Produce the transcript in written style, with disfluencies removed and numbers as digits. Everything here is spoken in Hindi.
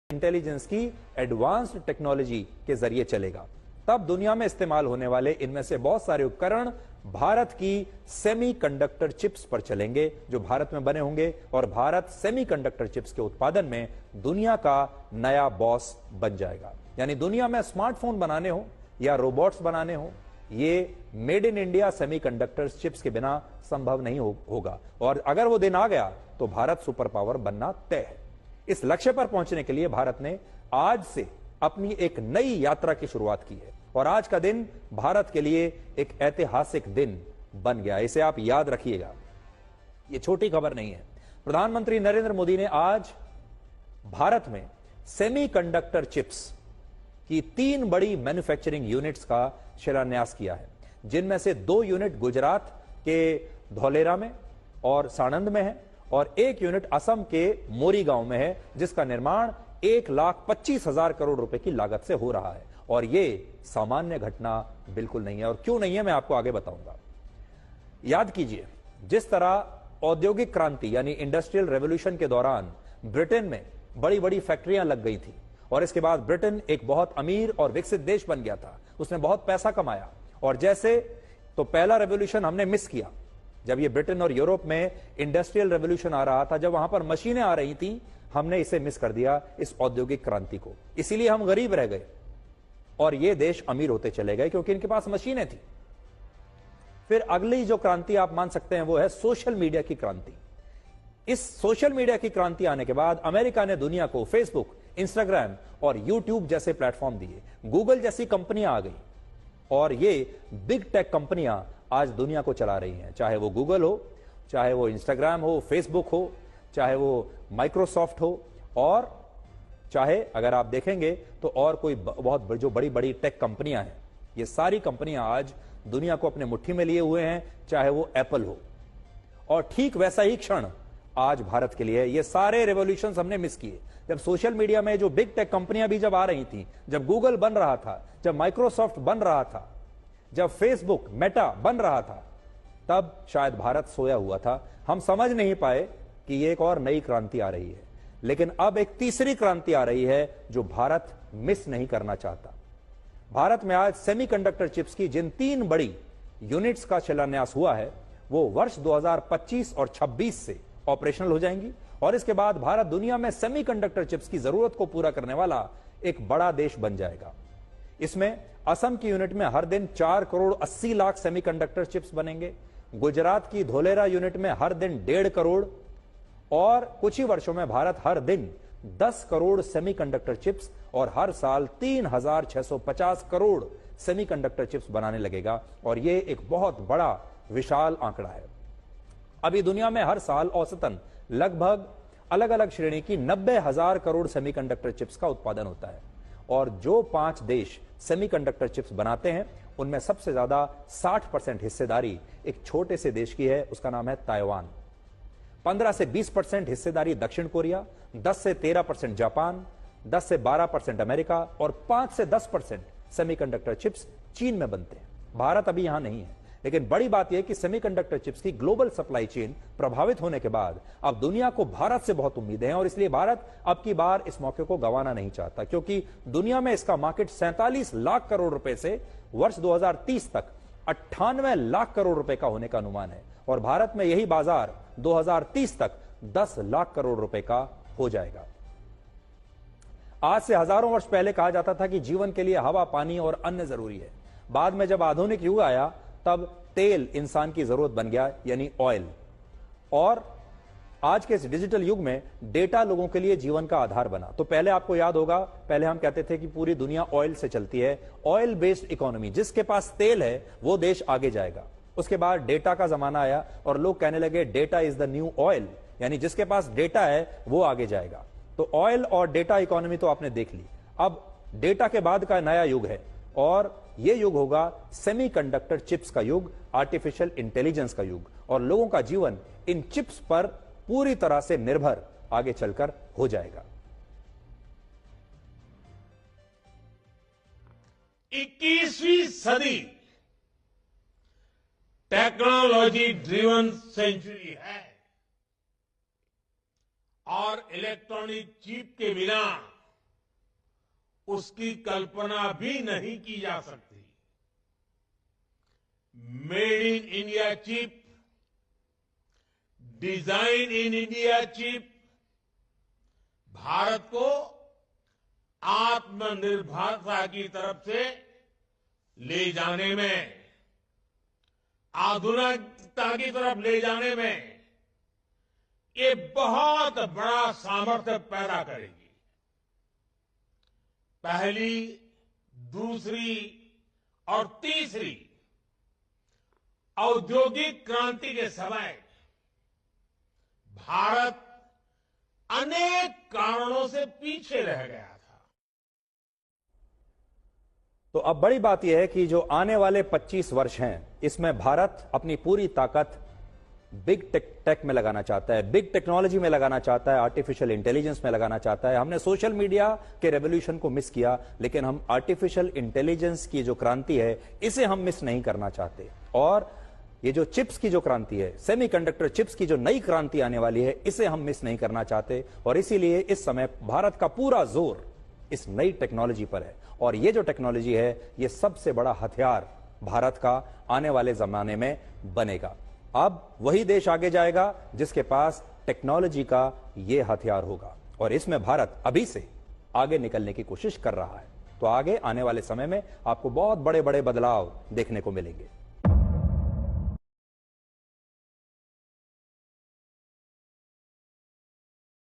इंटेलिजेंस की एडवांस्ड टेक्नोलॉजी के जरिए चलेगा। तब दुनिया में इस्तेमाल होने वाले इनमें से बहुत सारे उपकरण भारत की सेमीकंडक्टर चिप्स पर चलेंगे, जो भारत में बने होंगे, और भारत सेमीकंडक्टर चिप्स के उत्पादन में दुनिया का नया बॉस बन जाएगा। यानी दुनिया में स्मार्टफोन बनाने हो या रोबोट्स बनाने हो, ये made in India semiconductor chips के बिना संभव नहीं होगा। और अगर वो दिन आ गया तो भारत सुपर पावर बनना तय है। इस लक्ष्य पर पहुंचने के लिए भारत ने आज से अपनी एक नई यात्रा की शुरुआत की है, और आज का दिन भारत के लिए एक ऐतिहासिक दिन बन गया। इसे आप याद रखिएगा, यह छोटी खबर नहीं है। प्रधानमंत्री नरेंद्र मोदी ने आज भारत में सेमीकंडक्टर चिप्स की 3 बड़ी मैन्युफैक्चरिंग यूनिट्स का शिलान्यास किया है, जिनमें से 2 यूनिट गुजरात के धौलेरा में और साणंद में है, और 1 यूनिट असम के मोरीगांव में है, जिसका निर्माण 1,25,000 करोड़ रुपए की लागत से हो रहा है। और यह सामान्य घटना बिल्कुल नहीं है। और क्यों नहीं है, मैं आपको आगे बताऊंगा। याद कीजिए, जिस तरह औद्योगिक क्रांति यानी इंडस्ट्रियल रेवोल्यूशन के दौरान ब्रिटेन में बड़ी बड़ी फैक्ट्रियां लग गई थी, और इसके बाद ब्रिटेन एक बहुत अमीर और विकसित देश बन गया था, उसने बहुत पैसा कमाया। और जैसे तो पहला रेवोल्यूशन हमने मिस किया, जब ये ब्रिटेन और यूरोप में इंडस्ट्रियल रेवोल्यूशन आ रहा था, जब वहां पर मशीनें आ रही थी, हमने इसे मिस कर दिया, इस औद्योगिक क्रांति को। इसीलिए हम गरीब रह गए और ये देश अमीर होते चले गए, क्योंकि इनके पास मशीनें थी। फिर अगली जो क्रांति आप मान सकते हैं वो है सोशल मीडिया की क्रांति। इस सोशल मीडिया की क्रांति आने के बाद अमेरिका ने दुनिया को फेसबुक, इंस्टाग्राम और यूट्यूब जैसे प्लेटफॉर्म दिए, गूगल जैसी कंपनियां आ गई, और ये बिग टेक कंपनियां आज दुनिया को चला रही हैं। चाहे वो गूगल हो, चाहे वो इंस्टाग्राम हो, फेसबुक हो, चाहे वो माइक्रोसॉफ्ट हो, और चाहे अगर आप देखेंगे तो और कोई बहुत जो बड़ी बड़ी टेक कंपनियां हैं, ये सारी कंपनियां आज दुनिया को अपने मुट्ठी में लिए हुए हैं, चाहे वो एप्पल हो। और ठीक वैसा ही क्षण आज भारत के लिए है। ये सारे रेवोल्यूशन हमने मिस किए। जब सोशल मीडिया में जो बिग टेक कंपनियां भी जब आ रही थी, जब गूगल बन रहा था, जब माइक्रोसॉफ्ट बन रहा था, जब फेसबुक, मेटा बन रहा था, तब शायद भारत सोया हुआ था। हम समझ नहीं पाए कि ये एक और नई क्रांति आ रही है। लेकिन अब एक तीसरी क्रांति आ रही है जो भारत मिस नहीं करना चाहता। भारत में आज सेमीकंडक्टर चिप्स की जिन 3 बड़ी यूनिट्स का शिलान्यास हुआ है, वो वर्ष 2025 और 26 से ऑपरेशनल हो जाएंगी, और इसके बाद भारत दुनिया में सेमीकंडक्टर चिप्स की जरूरत को पूरा करने वाला एक बड़ा देश बन जाएगा। इसमें असम की यूनिट में हर दिन 4 करोड़ 80 लाख सेमीकंडक्टर चिप्स बनेंगे, गुजरात की धोलेरा यूनिट में हर दिन 1.5 करोड़, और कुछ ही वर्षों में भारत हर दिन 10 करोड़ सेमीकंडक्टर चिप्स और हर साल 3,650 करोड़ सेमीकंडक्टर चिप्स बनाने लगेगा। और यह एक बहुत बड़ा विशाल आंकड़ा है। अभी दुनिया में हर साल औसतन लगभग अलग अलग श्रेणी की 90,000 करोड़ सेमीकंडक्टर चिप्स का उत्पादन होता है, और जो 5 देश सेमीकंडक्टर चिप्स बनाते हैं, उनमें सबसे ज्यादा 60% हिस्सेदारी एक छोटे से देश की है, उसका नाम है ताइवान। 15 से 20% हिस्सेदारी दक्षिण कोरिया, 10 से 13% जापान, 10 से 12% अमेरिका, और 5 से 10% सेमीकंडक्टर चिप्स चीन में बनते हैं। भारत अभी यहां नहीं है। लेकिन बड़ी बात यह कि सेमीकंडक्टर चिप्स की ग्लोबल सप्लाई चेन प्रभावित होने के बाद अब दुनिया को भारत से बहुत उम्मीदें हैं, और इसलिए भारत अब की बार इस मौके को गंवाना नहीं चाहता, क्योंकि दुनिया में इसका मार्केट 47 लाख करोड़ रुपए से वर्ष 2030 तक 98 लाख करोड़ रुपए का होने का अनुमान है, और भारत में यही बाजार 2030 तक 10 लाख करोड़ रुपए का हो जाएगा। आज से हजारों वर्ष पहले कहा जाता था कि जीवन के लिए हवा, पानी और अन्न जरूरी है। बाद में जब आधुनिक युग आया, तब तेल इंसान की जरूरत बन गया, यानी ऑयल। और आज के इस डिजिटल युग में डेटा लोगों के लिए जीवन का आधार बना। तो पहले आपको याद होगा, पहले हम कहते थे कि पूरी दुनिया ऑयल से चलती है, ऑयल बेस्ड इकोनॉमी, जिसके पास तेल है वो देश आगे जाएगा। उसके बाद डेटा का जमाना आया और लोग कहने लगे data is the new oil, यानी जिसके पास डेटा है वो आगे जाएगा। तो ऑयल और डेटा इकोनॉमी तो आपने देख ली। अब डेटा के बाद का नया युग है, और यह युग होगा सेमीकंडक्टर चिप्स का युग, आर्टिफिशियल इंटेलिजेंस का युग, और लोगों का जीवन इन चिप्स पर पूरी तरह से निर्भर आगे चलकर हो जाएगा। 21वीं सदी टेक्नोलॉजी ड्रिवन सेंचुरी है, और इलेक्ट्रॉनिक चिप के बिना उसकी कल्पना भी नहीं की जा सकती। Made in India chip, design in India chip Bharat को आत्मनिर्भरता की तरफ से ले जाने में, आधुनिकता की तरफ ले जाने में ये बहुत बड़ा सामर्थ्य पैदा करेगी। पहली, दूसरी और तीसरी औद्योगिक क्रांति के समय भारत अनेक कारणों से पीछे रह गया था। तो अब बड़ी बात यह है कि जो आने वाले 25 वर्ष हैं, इसमें भारत अपनी पूरी ताकत बिग टेक में लगाना चाहता है, बिग टेक्नोलॉजी में लगाना चाहता है, आर्टिफिशियल इंटेलिजेंस में लगाना चाहता है। हमने सोशल मीडिया के रेवोल्यूशन को मिस किया, लेकिन हम आर्टिफिशियल इंटेलिजेंस की जो क्रांति है इसे हम मिस नहीं करना चाहते। और ये जो चिप्स की जो क्रांति है, सेमीकंडक्टर चिप्स की जो नई क्रांति आने वाली है, इसे हम मिस नहीं करना चाहते। और इसीलिए इस समय भारत का पूरा जोर इस नई टेक्नोलॉजी पर है। और ये जो टेक्नोलॉजी है, ये सबसे बड़ा हथियार भारत का आने वाले जमाने में बनेगा। अब वही देश आगे जाएगा जिसके पास टेक्नोलॉजी का ये हथियार होगा, और इसमें भारत अभी से आगे निकलने की कोशिश कर रहा है। तो आगे आने वाले समय में आपको बहुत बड़े बड़े बदलाव देखने को मिलेंगे।